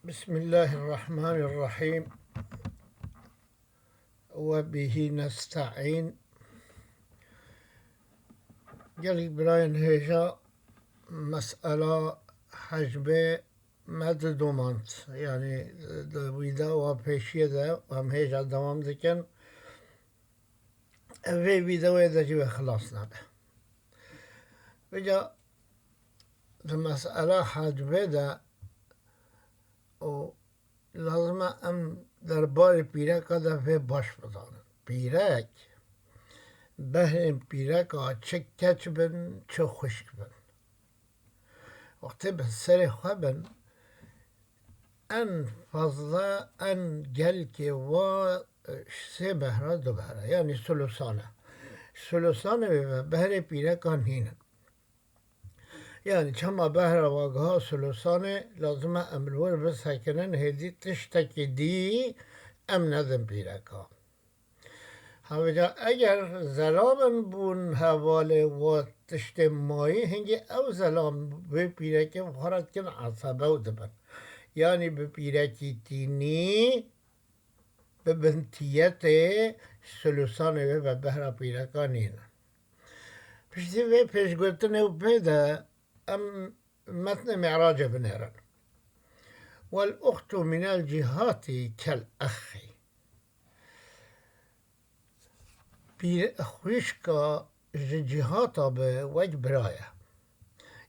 بسم الله الرحمن الرحيم وبه نستعين. قال براين هيجا مسألة حجبة مد دومانت يعني ويدا وبيشية دا وهم هيجا دوام دكن في ويدا ويدا جوا خلاصنا به بجا المسألة حجبة دا و لازم ام دربار پیرک دا في باش بدانم پیرک بهرین پیرک چه کچ بن چه خشک بن وقتی به سر خواه بن ان فضله ان گل که و سه بهره دو بهره یعنی سلوسانه بهر پیرک هینن yani çama behre vagha sulusane lazım emrur ve sakinen hedi tişteki di em nedim pireka. Havca eğer zelamın bun havale ve tişte mayi hengi ev zelam ve pireke faratken asabe udben. Yani bu pireki tini به بنتیت سلوسان و بهره پیرکانین. پشتی و پیشگوتنه و پیدا أم متن معراج بنيران والأخت من الجهات كالأخ خوشكا جهاتا بوج برايا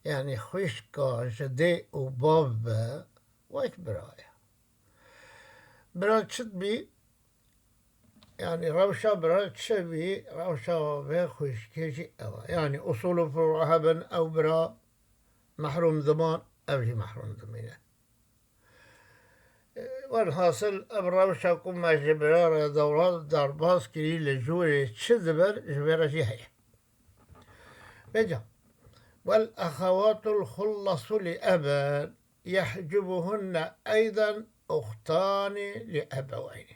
يعني خوشكا جدي وباب وج برايا برا تشد بي يعني روشا برا تشبي روشا بخوشكي يعني أصول فروعها بن أو برا محروم زمان أبجي محروم زمينه والحاصل أبروشا كما جبرار دورات دارباس كري لجوري تشذبر جبرا جهية بجا والأخوات الخلص لأبا يحجبهن أيضا أختان لأبوين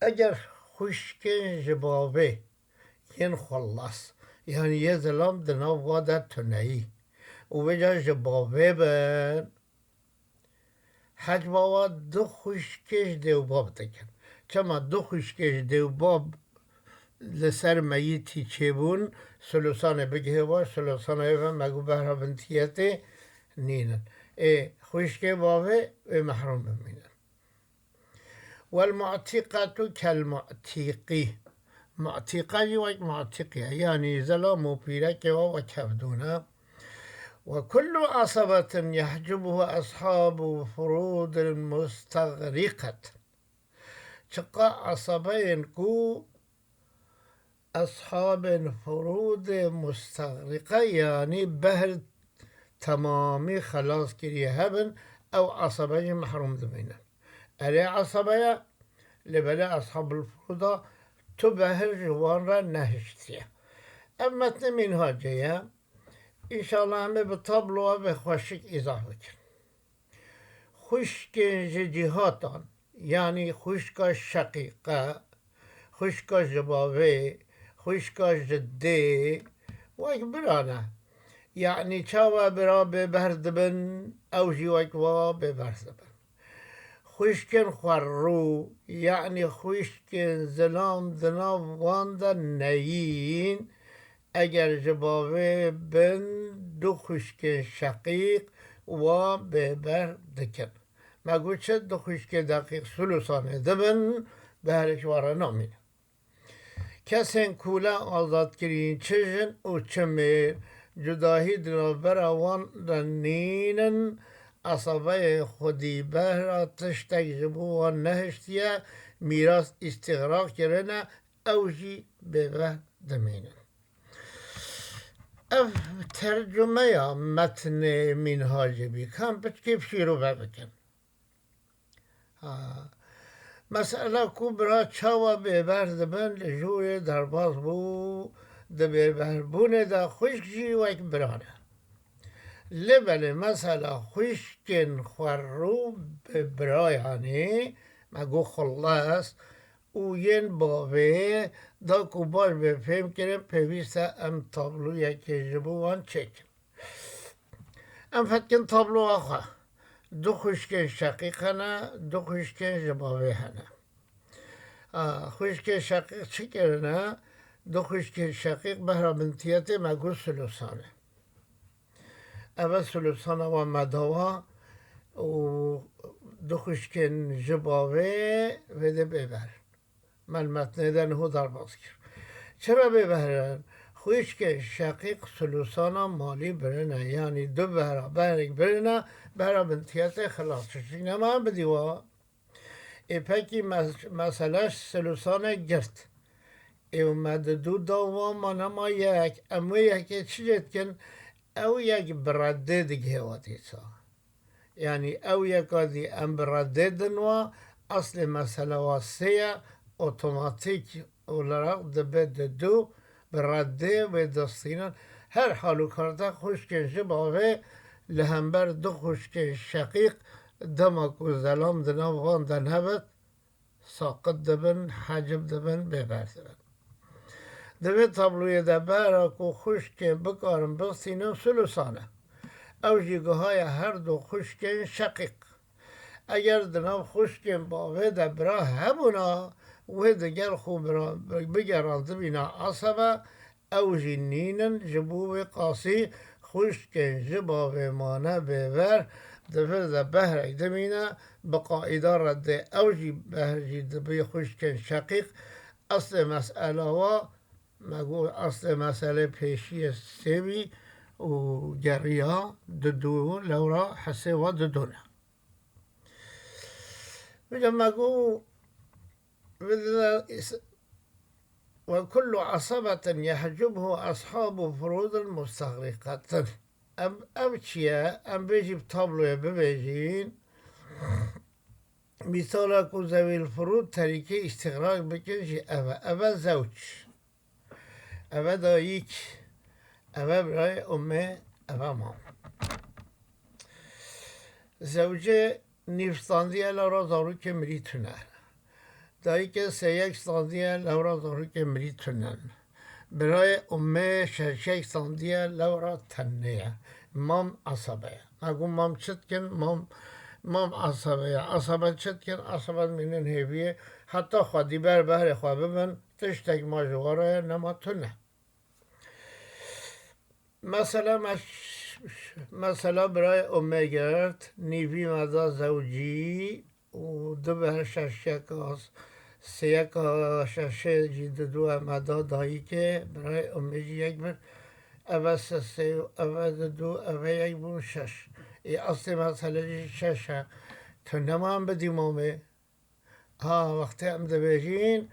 أجر خشكين جبابي ينخلص يعني يزلم دناو وادا تنعي وبجا جبابي بان حجبا دو خوشکش دیو باب دکن چما دو خوشکش دیو باب لسر میتی چه بون سلوسانه بگه با سلوسانه و مگو بهرا بنتیته نینن خوشکه بابه محروم بمینن والمعتقة كالمعتيقي معتقة يوك معتقية يعني زلامو بيرك وكبدونا وكل عصبة يحجبها أصحاب فروض مستغرقة شقا عصبين كو أصحاب فروض مستغرقة يعني بهر تمامي خلاص كري هبن أو عصبين محروم دمينا ألي عصبية لبلا أصحاب الفروض تبهر جوان را نهشتيا أما تنمين هاجية إن شاء الله همه به تابلوها به خوشک اضافه کن خشک جهاتان یعنی خشک شقیقه خشک جبابه خشک جده و برانه يعني چاوا برا ببردبن او جيوك وا ببردبن خشكن خورو يعني خشكن زلام دناو واندا نيين اگر جبابه بن دو خشک شقیق و ببر دکن مگو چه دو خشک دقیق سلوسانه دبن بهرش وارا نامین کسین کولا آزاد کرین چجن و چمیر جداهی دنابر آوان رنینن اصابه خودی بهر تشتک جبو و نهشتیه میراث استغراق کرنه اوجی ببر دمینن اف ترجمه یا متن منهاج بی کم بچ کیف شیرو بکن مسئله کو برا چاوا ببرد بن لجوی درباز بو ده ببربونه ده خشک و یک برانه لبله مسئله خشکن خورو ببرایانه مگو خلاص او ین باوه دا کو باش بفهم کرم پیوسته ام تابلو یکی جبوان چکن ام فتکن تابلو آخوا دو خشک شقیق هنه، دو خشک جبابه هنه. خشک شقیق چی کرنه؟ دو خشک شقیق بهرا بنتیت مگو سلوسانه. اول سلوسانه و مداوا و دو خشک جبابه وده ببر. من متنه دن هو در باز کرد. چرا ببرن؟ خشک شقیق سلوسانا مالی برنه، یعنی دو برابر برنه برا بنتیت خلاص شدی. نما بدیوا پکی مسئلهش سلوسان گرد اومد دو داوا ما نما یک امو یکی چی جد کن او یک برده دیگه واتیسا، یعنی او یکا دی ام برده دنوا اصل مسئله واسه اتوماتیک olarak دبه دو برده و دستینان هر حالو کرده خشک جبابه لهمبر دو خشک شقیق دمک و زلام دنام وان دنهبت ساقط دبن حجب دبن ببر دبن دبه تابلوی دبه را که خشک بکارم بستینم سلوسانه او جیگه های هر دو خشک شقیق اگر دنام خشک باوه دبرا همونا و دیگر خوب را بگرانده بینا عصبه او جنینن جبوب قاسی خشک جباب مانه ببر دفر ده بهر دمینه بقاعده رد اوجی بهرجی دبی خشک شقیق اصل مسئله و مگو اصل مسئله پیشی سوی و جریا دو لورا حسه و دونه بجا مگو وكل عصبة يحجبه أصحاب فروض مستغرقة أم چیه؟ ام بيجي بطابلو ببيجين مثال اكو ذوي الفروض طريقة استغراق بكن جي أبا زوج أبا دايك أبا براي أمي أبا مام زوجه نفستاندية لارا دارو که مریتونه دایی که سیک ساندیه لورا دارو که مریتونن برای امه ششک ساندیه لورا تنیه مام عصبه اگو مام چت کن مام عصبه عصبه چت کن عصبه منن هیویه حتی خودی بر خواه ببن تشتک ماجواره نما تونه مثلا برای امه گرد نیوی مدا زوجی و دو به ششک سیک ششه جید دو مدا دایی که برای امیجی یک بر اول سه و اول دو اول یک بر شش ای اصل مسئله ششه تو نمان بدیم آمه وقتی هم دبیجین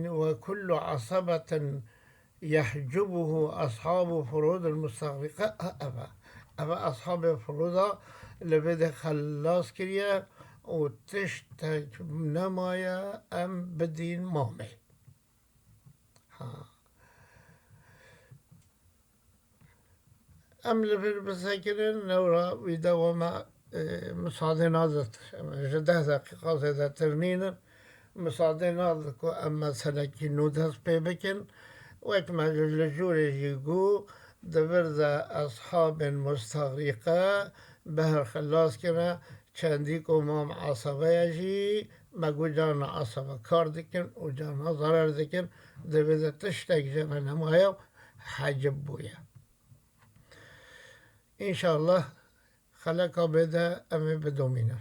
و کل عصبة يحجبه أصحاب فروض المستغرقة أبا أصحاب فروض لبده خلاص كريا وتشتك نمايا أم بدين مامي أم لفر بسكرين نورا ويدوما مصادنات جده دقيقة زيادة ترنين مصادنات أما سنكي نودس بيبكن وكما الجوري يقول دبرد أصحاب مستغرقة بهر خلاص كنا چندی کو مام عصبه جی مگو جان عصبه کار دکن و جان ضرر دکن دبده تشتک جان نمایا حجب بویا انشاءالله خلقا بده امی بدومینه